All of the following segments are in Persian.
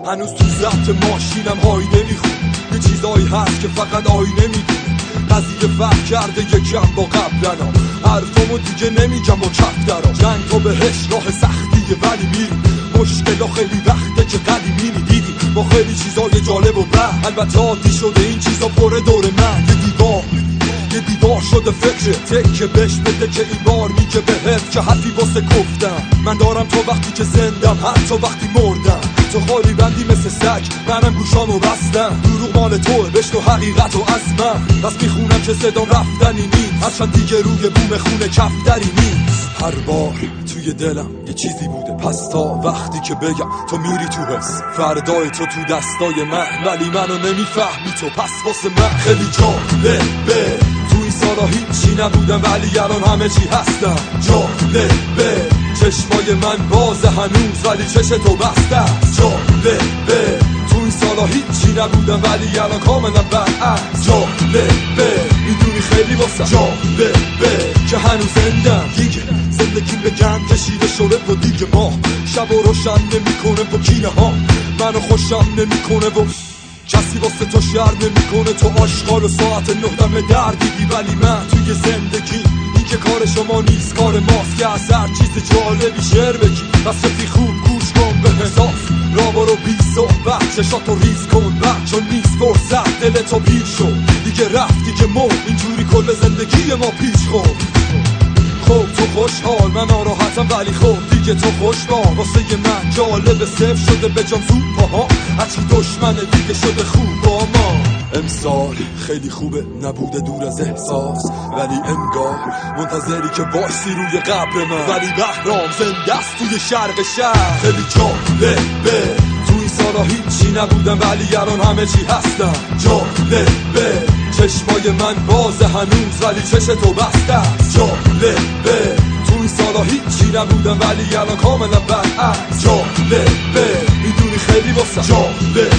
هنوز تو ضبط ماشینم های نمیخون. یه چیزایی هست که فقط آینه میدونه. قضیه فرق کرده یکم با قبلنا. حرفامو دیگه نمیگم و کف درا. جنگ تو بهش راه سختیه ولی میری. مشکلا خیلی وقته که قدیمی دیدی با خیلی چیزای جالب و بد. البته عادی شده این چیزا پر دور من. یه دیوار شده فکر تکه بهش بده که این بار میگه بهت که حرفی واسه گفتم. من دارم تا وقتی که زندم، حتی وقتی مردم. تو خالی بندی مثل سگ، منم گوشامو بستم. دروغ مال توه، بشنو حقیقت و از من. پس میخونم که صدام رفتنی نیست، هرچند دیگه روی بوم خونه کفتری نیست. هر بار توی دلم یه چیزی بوده، پس تا وقتی که بگم تو میری تو حس. فردای تو دستای من، ولی منو نمیفهمی تو، پس واسه من خیلی جالبه. تو این سالا هیچی نبودم ولی الان همه چی هستم. جالبه چشمای من بازه هنوز ولی چش تو بسته است. جالبه تو این سالا هیچی نبودم ولی الان کاملا برعکس. جالبه میدونی خیلی واسه جالبه که هنوز زندم. دیگه زندگی به گند کشیده شده و دیگه ما شب و روشن نمیکنه با کینه ها. منو خوشم نمیکنه و کسی واسه تو شر نمیکنه. تو آشغال و ساعت 9 دم دردیدی ولی من توی زندگی این که کار شما نیست کار ماست که از هر چیز جالبی شعر بگی. پس رفی خوب گوش کن به حساس، را برو بی صحبت چشاتو ریز کن بد، چون نیست فرصت دلتو پیر شد دیگه رفتی که مو اینجوری کل زندگی ما پیش خورد. خب تو خوشحال من ناراحتم ولی خب دیگه تو خوشبال. واسه من جالب صفر شده به جام زود پاها، هرچی دشمنه دیگه شده خوب با ما. امسال خیلی خوبه نبوده دور از احساس، ولی انگار منتظری که باشی روی قبر من. ولی بهرام زنده است توی شرق شهر. خیلی جالبه تو این سالا هیچی نبودم ولی الان همه چی هستم. جالبه چشمای من بازه هنوز ولی چش تو بسته است. جالبه تو این سالا هیچی نبودم ولی الان کاملا برعکس. جالبه میدونی خیلی واسه جالبه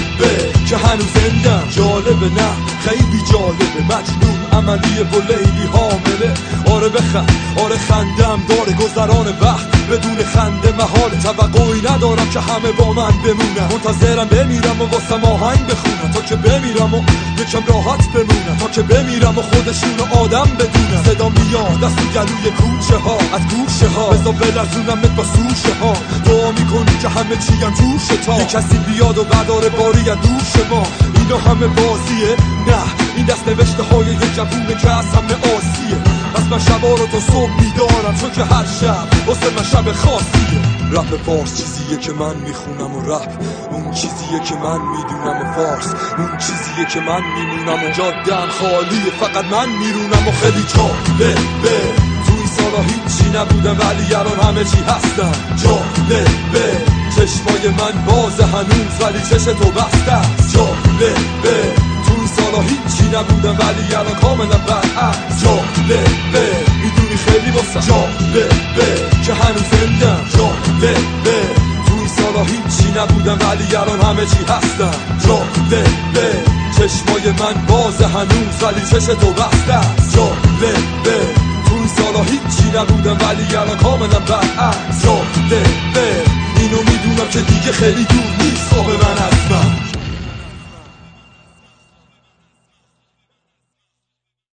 که هنوز زندم. جالبه نه خیلی جالبه، مجنون عملی و لیلی حامله. آره بخند آره خندم داره گذران وقت، بدون خنده محال. توقعی ندارم که همه با من بمونن، منتظرم بمیرم و واسه آهنگ بخونم تا که بمیرم و یکم راحت بمونم. تا که بمیرم و خودشون آدم بدونم. صدا میاد از تو گلوی کوچه ها از گوشه ها، بزا بلرزونم با سوشه ها. دعا میکنی که همه چی هم جوشه تا یه کسی بیاد و بداره باری از دوش ما. اینا همه بازیه نه این دست نوشته های یه جوونه که از همه آسیه. پس من شبا رو تا صبح میدارم چون که هر شب واسه من شب خاصیه. رپ فارس چیزیه که من میخونم و رپ اون چیزیه که من میدونم و فارس اون چیزیه که من میمونم و جادم خالیه فقط من میرونم. و خیلی جالبه تو این سالا هیچی نبودم ولی الان همه چی هستم. جالبه چشمای من بازه هنوز ولی چش تو بسته است. جالبه تو این سالا هیچی نبودم ولی الان کاملا برعکس. جالبه میدونی خیلی واسه جالبه که هنوز زندم. جالبه تو این سالا هیچی نبودم ولی الان همه چی هستم. جالبه چشمای من بازه هنوز ولی چش تو بسته است. جالبه تو این سالا هیچی نبودم ولی الان کاملا برعکس. جالبه اینو میدونم که دیگه خیلی دور نیست خواب من از من.